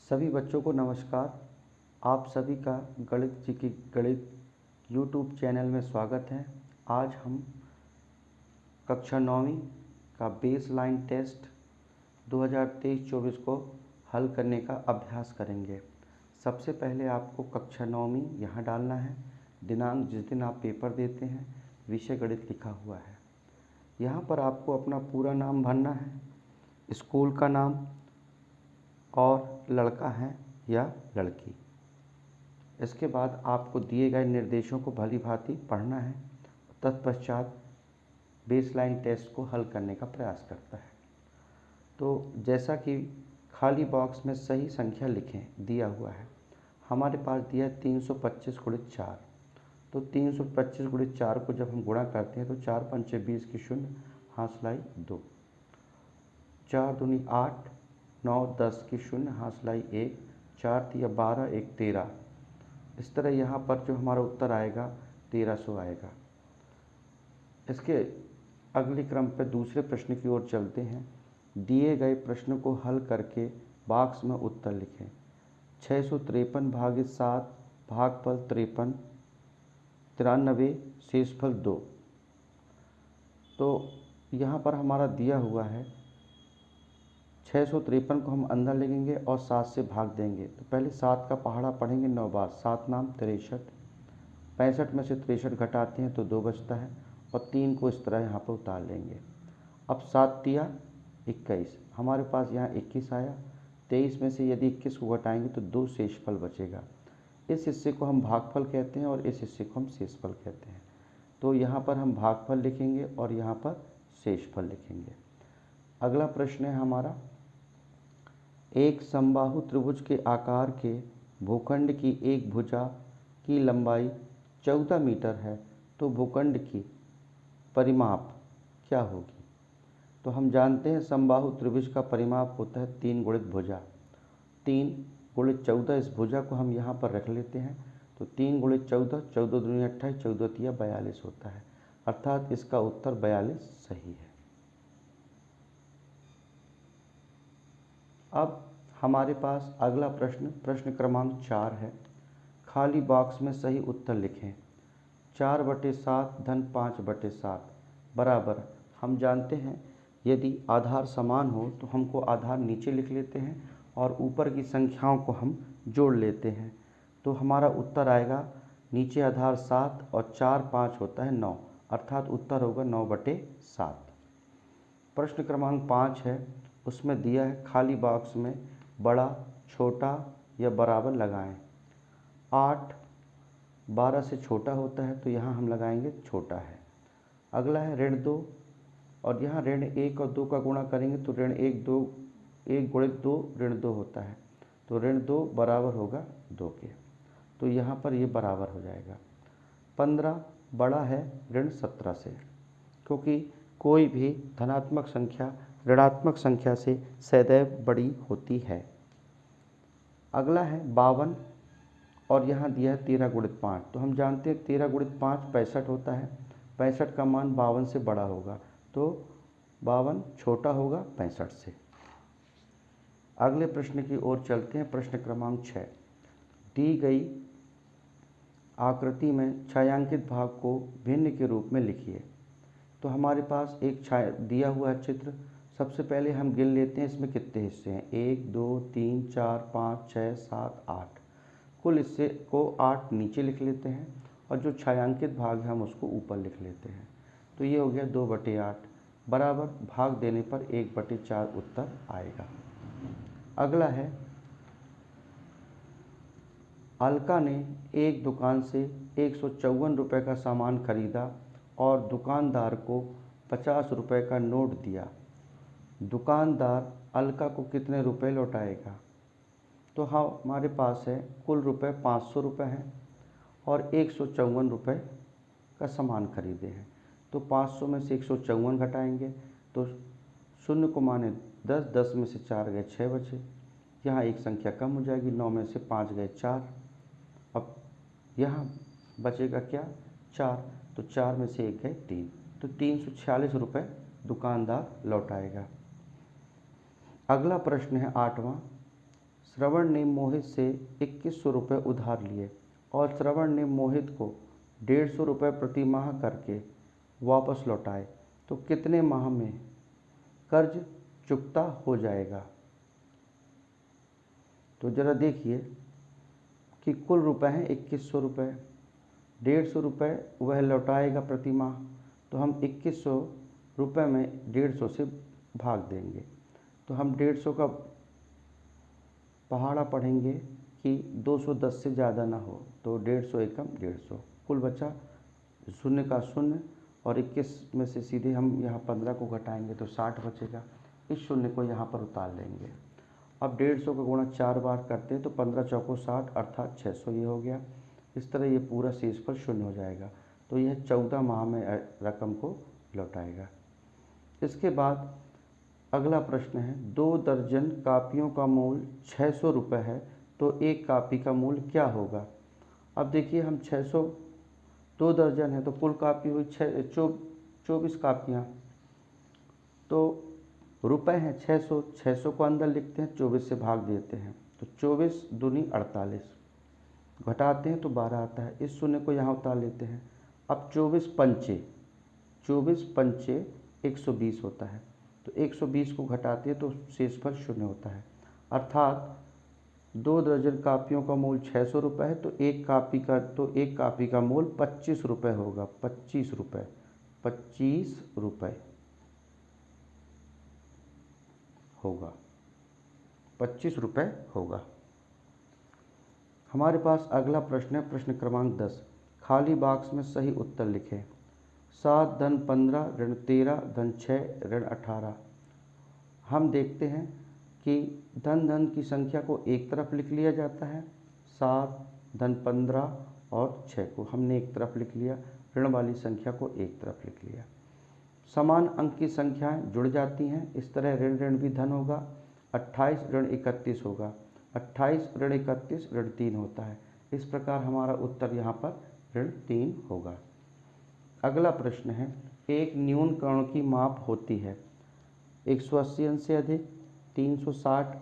सभी बच्चों को नमस्कार। आप सभी का गणित जी की गणित यूट्यूब चैनल में स्वागत है। आज हम कक्षा 9वीं का बेस लाइन टेस्ट 2023-24 को हल करने का अभ्यास करेंगे। सबसे पहले आपको कक्षा 9वीं यहाँ डालना है। दिनांक जिस दिन आप पेपर देते हैं, विषय गणित लिखा हुआ है। यहाँ पर आपको अपना पूरा नाम भरना है, स्कूल का नाम और लड़का है या लड़की। इसके बाद आपको दिए गए निर्देशों को भली भांति पढ़ना है। तत्पश्चात बेसलाइन टेस्ट को हल करने का प्रयास करता है। तो जैसा कि खाली बॉक्स में सही संख्या लिखें दिया हुआ है। हमारे पास दिया है 325 गुणित 4। तो 325 गुणित 4 को जब हम गुणा करते हैं तो 4 पंचे 20 की शून्य, हाथ 2, 4 दूनी 8, 9 10 की शून्य, हाथ 1, 4 तिया 12, 1 13। इस तरह यहाँ पर जो हमारा उत्तर आएगा 1300 आएगा। इसके अगले क्रम पर दूसरे प्रश्न की ओर चलते हैं। दिए गए प्रश्न को हल करके बॉक्स में उत्तर लिखें। 653 भागित 7 भागफल 53, 93 शेषफल 2। तो यहाँ पर हमारा दिया हुआ है 653 को हम अंदर लिखेंगे और 7 से भाग देंगे। तो पहले 7 का पहाड़ा पढ़ेंगे 9 बार। 7 नाम 63, 65 में से 63 घटाते हैं तो 2 बचता है और 3 को इस तरह यहाँ पर उतार लेंगे। अब 7 तिया 21, हमारे पास यहाँ 21 आया। 23 में से यदि 21 को घटाएंगे तो 2 शेषफल बचेगा। इस हिस्से को हम भागफल कहते हैं और इस हिस्से को हम शेषफल कहते हैं। तो यहाँ पर हम भागफल लिखेंगे और यहाँ पर शेषफल लिखेंगे। अगला प्रश्न है हमारा, एक समबाहु त्रिभुज के आकार के भूखंड की एक भुजा की लंबाई 14 मीटर है, तो भूखंड की परिमाप क्या होगी। तो हम जानते हैं समबाहु त्रिभुज का परिमाप होता है 3 गुणित भुजा। 3 गुणित 14, इस भुजा को हम यहाँ पर रख लेते हैं। तो 3 गुणित 14, 14 दूनी 28, 14 तिया 42 होता है। अर्थात इसका उत्तर 42 सही है। अब हमारे पास अगला प्रश्न क्रमांक 4 है। खाली बॉक्स में सही उत्तर लिखें। 4/7 धन 5/7 बराबर, हम जानते हैं यदि आधार समान हो तो हमको आधार नीचे लिख लेते हैं और ऊपर की संख्याओं को हम जोड़ लेते हैं। तो हमारा उत्तर आएगा, नीचे आधार 7 और 4 5 होता है 9, अर्थात उत्तर होगा 9/7। प्रश्न क्रमांक 5 है, उसमें दिया है खाली बॉक्स में बड़ा, छोटा या बराबर लगाएं। 8 12 से छोटा होता है तो यहाँ हम लगाएंगे छोटा है। अगला है ऋण 2, और यहाँ ऋण 1 और 2 का गुणा करेंगे तो ऋण 1 गुणित 2 ऋण 2 होता है। तो ऋण 2 बराबर होगा 2 के। तो यहाँ पर ये बराबर हो जाएगा। 15 बड़ा है ऋण 17 से, क्योंकि कोई भी धनात्मक संख्या ऋणात्मक संख्या से सदैव बड़ी होती है। अगला है 52, और यहाँ दिया है 13 गुणित 5। तो हम जानते हैं 13 गुणित 5 65 होता है। 65 का मान 52 से बड़ा होगा, तो 52 छोटा होगा 65 से। अगले प्रश्न की ओर चलते हैं। प्रश्न क्रमांक 6, दी गई आकृति में छायांकित भाग को भिन्न के रूप में लिखिए। तो हमारे पास एक दिया हुआ है चित्र। सबसे पहले हम गिन लेते हैं इसमें कितने हिस्से हैं। 1 2 3 4 5 6 7 8। कुल हिस्से को 8 नीचे लिख लेते हैं और जो छायांकित भाग है हम उसको ऊपर लिख लेते हैं। तो ये हो गया 2/8 बराबर, भाग देने पर 1/4 उत्तर आएगा। अगला है, अलका ने एक दुकान से 154 रुपये का सामान खरीदा और दुकानदार को 50 रुपये का नोट दिया। दुकानदार अलका को कितने रुपए लौटाएगा। तो हाँ, हमारे पास है कुल रुपए 500 रुपये हैं और 154 रुपये का सामान खरीदे हैं। तो 500 में से 154 घटाएंगे तो शून्य को माने 10, 10 में से 4 गए 6 बचे। यहाँ एक संख्या कम हो जाएगी, 9 में से 5 गए 4। अब यहाँ बचेगा क्या, 4। तो 4 में से 1 गए 3, तो 346 रुपये दुकानदार लौटाएगा। अगला प्रश्न है 8वां, श्रवण ने मोहित से 2100 रुपये उधार लिए और श्रवण ने मोहित को 150 रुपये प्रति माह करके वापस लौटाए, तो कितने माह में कर्ज चुकता हो जाएगा। तो ज़रा देखिए कि कुल रुपए हैं 2100 रुपये, 150 रुपये वह लौटाएगा प्रति माह, तो हम 2100 रुपये में 150 से भाग देंगे। तो हम 150 का पहाड़ा पढ़ेंगे कि 210 से ज़्यादा ना हो, तो 150 एकम 150, कुल बचा शून्य का शून्य, और 21 में से सीधे हम यहाँ 15 को घटाएंगे तो 60 बचेगा। इस शून्य को यहाँ पर उतार लेंगे। अब 150 का गुणा 4 बार करते हैं तो 15 चौको 60 अर्थात 600 ये हो गया। इस तरह ये पूरा शेष पर शून्य हो जाएगा, तो यह 14 माह में रकम को लौटाएगा। इसके बाद अगला प्रश्न है, 2 दर्जन कापियों का मूल्य 600 रुपये है, तो एक कापी का मूल्य क्या होगा। अब देखिए हम 600, 2 दर्जन है तो कुल कापी हुई 24 कापियाँ, तो रुपए हैं 600, 600 को अंदर लिखते हैं, 24 से भाग देते हैं, तो 24 दूनी 48, घटाते हैं तो 12 आता है। इस शून्य को यहाँ उतार लेते हैं। अब 24 पंचे 120 होता है, तो 120 को घटाते हैं तो शेष पर शून्य होता है, अर्थात 2 दर्जन कापियों का मूल्य 600 रुपये है, तो एक कापी का मूल्य 25 रुपये होगा। 25 रुपये होगा, 25 रुपये होगा। हमारे पास अगला प्रश्न है, प्रश्न क्रमांक 10। खाली बॉक्स में सही उत्तर लिखें। 7 धन 15 ऋण 13 धन 6 ऋण 18। हम देखते हैं कि धन की संख्या को एक तरफ लिख लिया जाता है, 7 धन 15 और 6 को हमने एक तरफ लिख लिया, ऋण वाली संख्या को एक तरफ लिख लिया। समान अंक की संख्याएं जुड़ जाती हैं, इस तरह ऋण ऋण भी धन होगा। 28 ऋण 31 होगा, 28 ऋण 31 ऋण 3 होता है। इस प्रकार हमारा उत्तर यहाँ पर ऋण 3 होगा। अगला प्रश्न है, एक न्यून कर्ण की माप होती है 180 अंश से अधिक, 360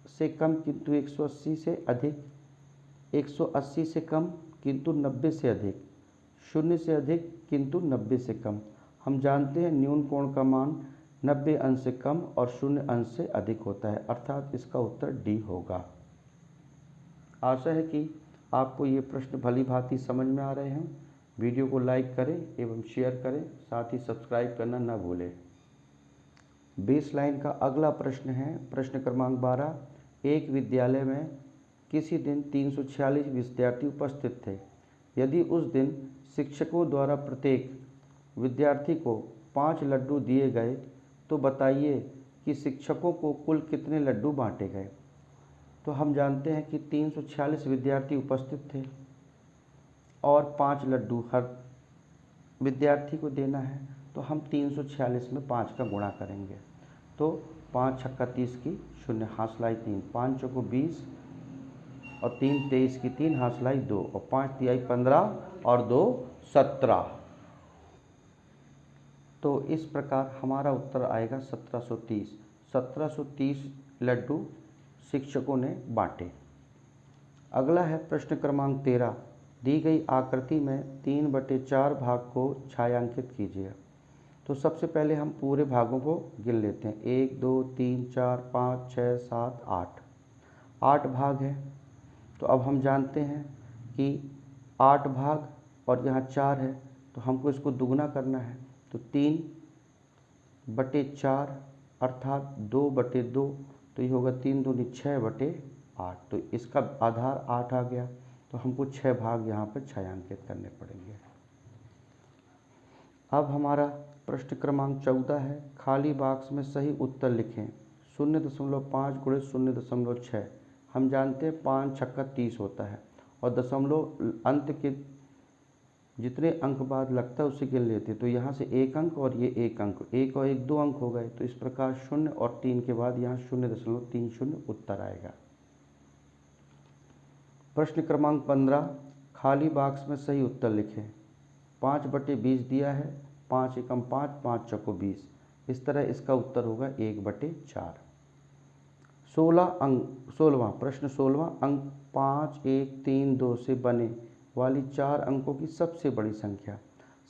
से कम किंतु 180 से अधिक, 180 से कम किंतु 90 से अधिक, 0 से अधिक किंतु 90 से कम। हम जानते हैं न्यून कोण का मान 90 अंश से कम और 0 अंश से अधिक होता है, अर्थात इसका उत्तर डी होगा। आशा है कि आपको ये प्रश्न भली भांति समझ में आ रहे हैं। वीडियो को लाइक करें एवं शेयर करें, साथ ही सब्सक्राइब करना न भूलें। बेस लाइन का अगला प्रश्न है, प्रश्न क्रमांक 12। एक विद्यालय में किसी दिन 346 विद्यार्थी उपस्थित थे। यदि उस दिन शिक्षकों द्वारा प्रत्येक विद्यार्थी को 5 लड्डू दिए गए, तो बताइए कि शिक्षकों को कुल कितने लड्डू बांटे गए। तो हम जानते हैं कि 346 विद्यार्थी उपस्थित थे और 5 लड्डू हर विद्यार्थी को देना है, तो हम 346 में 5 का गुणा करेंगे, तो 5 छक्का 30 की 0, हासलाई 3, 5 चौको 20 और 3 23 की 3, हासलाई 2 और 5 तिहाई 15 और 2 17। तो इस प्रकार हमारा उत्तर आएगा 1730। 1730 लड्डू शिक्षकों ने बांटे। अगला है प्रश्न क्रमांक 13। दी गई आकृति में 3/4 भाग को छायांकित कीजिए। तो सबसे पहले हम पूरे भागों को गिन लेते हैं। 1 2 3 4 5 6 7 8, 8 भाग हैं। तो अब हम जानते हैं कि 8 भाग और यहाँ 4 है, तो हमको इसको दुगना करना है, तो 3/4 अर्थात 2/2, तो ये होगा 3 दूनी 6/8। तो इसका आधार 8 आ गया, तो हमको 6 भाग यहाँ पर छायांकित करने पड़ेंगे। अब हमारा प्रश्न क्रमांक 14 है। खाली बॉक्स में सही उत्तर लिखें। 0.5 गुणे 0.6। हम जानते हैं 5 छक्का 30 होता है और दशमलव अंत के जितने अंक बाद लगता है उसे गिन लेते हैं। तो यहाँ से 1 अंक और ये 1 अंक, 1 और 1 2 अंक हो गए। तो इस प्रकार 0 और 3 के बाद यहाँ 0.30 उत्तर आएगा। प्रश्न क्रमांक 15। खाली बॉक्स में सही उत्तर लिखें। 5/20 दिया है, 5 एकम 5, 5 चौको 20। इस तरह इसका उत्तर होगा 1/4। 16वां प्रश्न 16वां अंक 5, 1, 3, 2 से बने वाली 4 अंकों की सबसे बड़ी संख्या।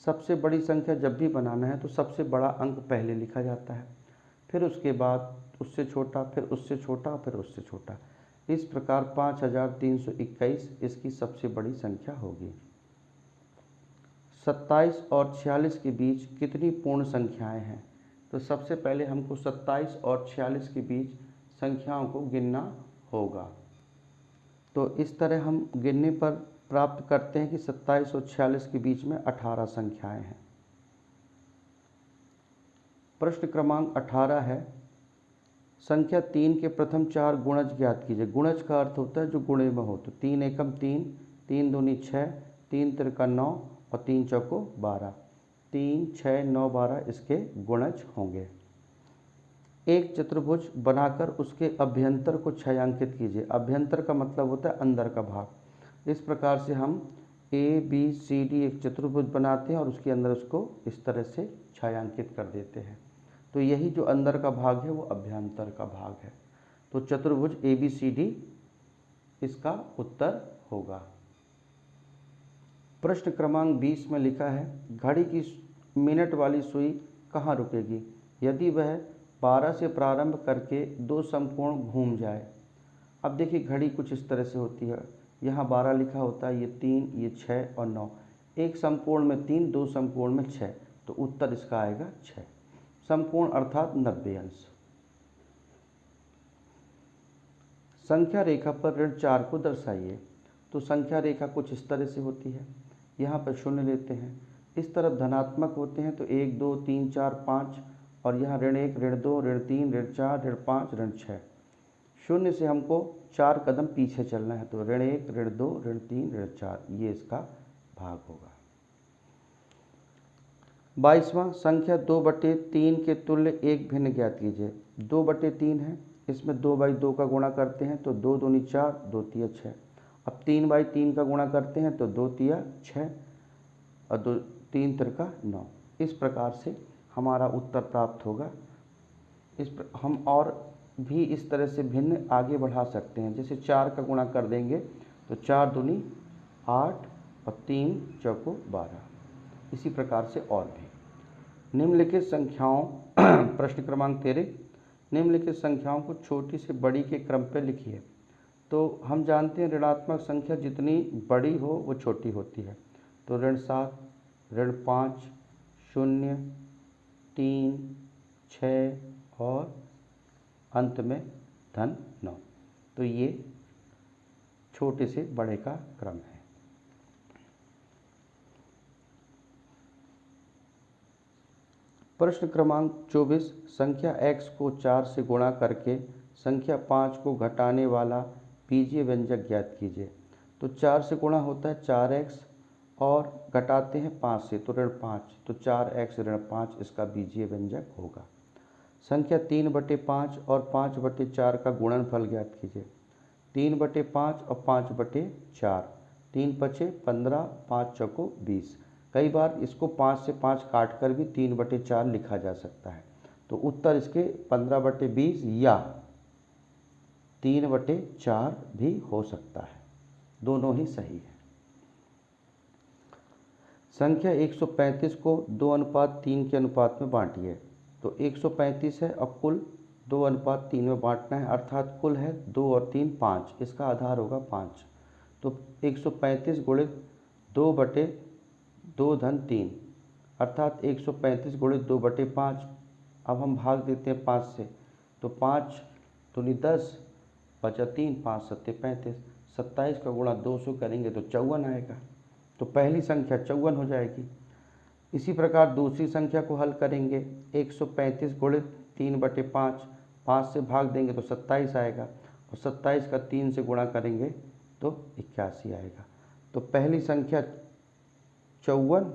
सबसे बड़ी संख्या जब भी बनाना है तो सबसे बड़ा अंक पहले लिखा जाता है, फिर उसके बाद उससे छोटा, फिर उससे छोटा, फिर उससे छोटा। इस प्रकार 5321 इसकी सबसे बड़ी संख्या होगी। 27 और 46 के बीच कितनी पूर्ण संख्याएं हैं? तो सबसे पहले हमको 27 और 46 के बीच संख्याओं को गिनना होगा। तो इस तरह हम गिनने पर प्राप्त करते हैं कि 27 और 46 के बीच में 18 संख्याएं हैं। प्रश्न क्रमांक 18 है, संख्या 3 के प्रथम 4 गुणज ज्ञात कीजिए। गुणज का अर्थ होता है जो गुणे में हो। तो 3 एकम 3, 3 दूनी 6, 3 तिरका 9 और 3 चौको 12। 3, 6, 9, 12 इसके गुणज होंगे। एक चतुर्भुज बनाकर उसके अभ्यंतर को छायांकित कीजिए। अभ्यंतर का मतलब होता है अंदर का भाग। इस प्रकार से हम ABCD एक चतुर्भुज बनाते हैं और उसके अंदर उसको इस तरह से छायांकित कर देते हैं। तो यही जो अंदर का भाग है वो अभ्यंतर का भाग है। तो चतुर्भुज ABCD इसका उत्तर होगा। प्रश्न क्रमांक 20 में लिखा है, घड़ी की मिनट वाली सुई कहाँ रुकेगी यदि वह 12 से प्रारंभ करके 2 समकोण घूम जाए। अब देखिए घड़ी कुछ इस तरह से होती है, यहाँ 12 लिखा होता है, ये 3, ये 6 और 9। एक समकोण में 3, 2 समकोण में 6, तो उत्तर इसका आएगा 6। समकोण अर्थात 90 अंश। संख्या रेखा पर ऋण 4 को दर्शाइए। तो संख्या रेखा कुछ इस तरह से होती है, यहाँ पर शून्य लेते हैं, इस तरफ धनात्मक होते हैं तो 1, 2, 3, 4, 5 और यहाँ ऋण 1, ऋण 2, ऋण 3, ऋण 4, ऋण 5, ऋण 6। शून्य से हमको 4 कदम पीछे चलना है, तो ऋण 1, ऋण 2, ऋण 3, ऋण 4, ये इसका भाग होगा। 22वां, संख्या 2/3 के तुल्य एक भिन्न ज्ञात कीजिए। 2/3 है, इसमें 2/2 का गुणा करते हैं तो 2 दूनी 4, 2 तिया 6। अब 3/3 का गुणा करते हैं तो 2 तिया 6 और 2 3 तिरका 9। इस प्रकार से हमारा उत्तर प्राप्त होगा। हम और भी इस तरह से भिन्न आगे बढ़ा सकते हैं। जैसे 4 का गुणा कर देंगे तो 4 दूनी 8 और 3 चौको 12। इसी प्रकार से और भी। निम्नलिखित संख्याओं प्रश्न क्रमांक 13, निम्नलिखित संख्याओं को छोटी से बड़ी के क्रम पर लिखिए। तो हम जानते हैं ऋणात्मक संख्या जितनी बड़ी हो वो छोटी होती है। तो ऋण 7, ऋण 5, 0, 3, 6 और अंत में धन 9। तो ये छोटे से बड़े का क्रम है। प्रश्न क्रमांक 24, संख्या x को 4 से गुणा करके संख्या 5 को घटाने वाला बीजीय व्यंजक ज्ञात कीजिए। तो 4 से गुणा होता है 4x और घटाते हैं 5 से, तो ऋण 5, तो 4x ऋण 5 इसका बीजीय व्यंजक होगा। संख्या 3/5 और 5/4 का गुणनफल ज्ञात कीजिए। 3/5 और 5/4, 3 पचे 15, 5 चौको 20। कई बार इसको 5 से 5 काट कर भी 3/4 लिखा जा सकता है। तो उत्तर इसके 15/20 या 3/4 भी हो सकता है, दोनों ही सही है। संख्या 135 को 2:3 के अनुपात में बांटिए। तो 135 है और कुल 2:3 में बांटना है, अर्थात कुल है 2 और 3 5, इसका आधार होगा 5। तो 135 गुणित 2/2 धन 3 अर्थात 135 गुणित 2/5। अब हम भाग देते हैं 5 से, तो 5 दूनी 10 बचा 3, 5 सत्ते 35। 27 का गुणा 200 करेंगे तो 54 आएगा। तो पहली संख्या 54 हो जाएगी। इसी प्रकार दूसरी संख्या को हल करेंगे। 135 गुणित 3/5, 5 से भाग देंगे तो 27 आएगा और 27 का 3 से गुणा करेंगे तो 81 आएगा। तो पहली संख्या 54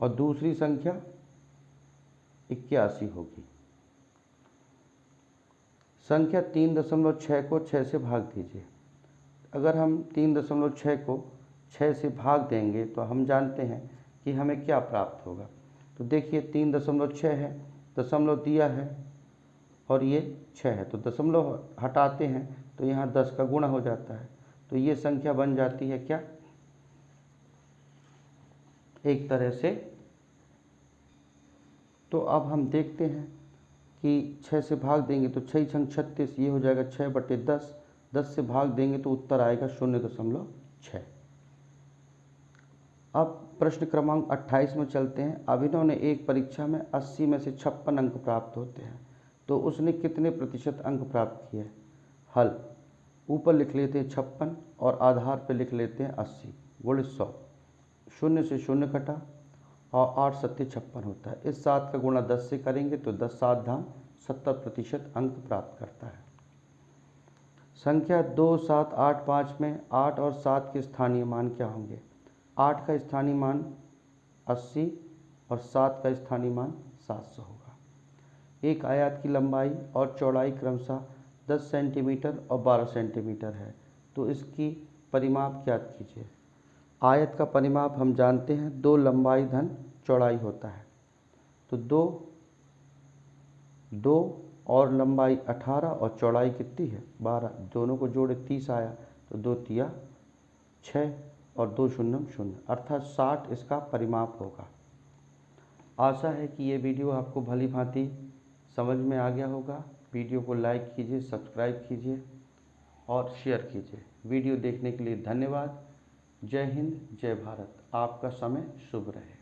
और दूसरी संख्या 81 होगी। संख्या 3.6 को 6 से भाग दीजिए। अगर हम 3.6 को 6 से भाग देंगे तो हम जानते हैं कि हमें क्या प्राप्त होगा। तो देखिए 3.6 है, दशमलव दिया है और ये 6 है, तो दशमलव हटाते हैं तो यहाँ 10 का गुणा हो जाता है, तो ये संख्या बन जाती है क्या, एक तरह से। तो अब हम देखते हैं कि 6 से भाग देंगे तो 6 छंग 36, ये हो जाएगा 6/10। 10 से भाग देंगे तो उत्तर आएगा 0.6। अब प्रश्न क्रमांक 28 में चलते हैं। अभिनव ने एक परीक्षा में 80 में से 56 अंक प्राप्त होते हैं, तो उसने कितने प्रतिशत अंक प्राप्त किए। हल, ऊपर लिख लेते हैं 56 और आधार पे लिख लेते हैं 80 गुणित 100। 0 से 0 कटा और 8 सत्ते 56 होता है। इस 7 का गुणा 10 से करेंगे तो 10 7 धाम 70% अंक प्राप्त करता है। संख्या 2 7 8 5 में 8 और 7 के स्थानीय मान क्या होंगे। 8 का स्थानीय मान 80 और 7 का स्थानीय मान 700 होगा। एक आयत की लंबाई और चौड़ाई क्रमशः 10 सेंटीमीटर और 12 सेंटीमीटर है, तो इसकी परिमाप ज्ञात कीजिए। आयत का परिमाप हम जानते हैं 2 लंबाई धन चौड़ाई होता है, तो 2 और लंबाई 18 और चौड़ाई कितनी है 12, दोनों को जोड़े 30 आया, तो 2 तिया 6 और 2 शून्यम 0, अर्थात 60 इसका परिमाप होगा। आशा है कि ये वीडियो आपको भली भांति समझ में आ गया होगा। वीडियो को लाइक कीजिए, सब्सक्राइब कीजिए और शेयर कीजिए। वीडियो देखने के लिए धन्यवाद। जय हिंद, जय भारत। आपका समय शुभ रहे।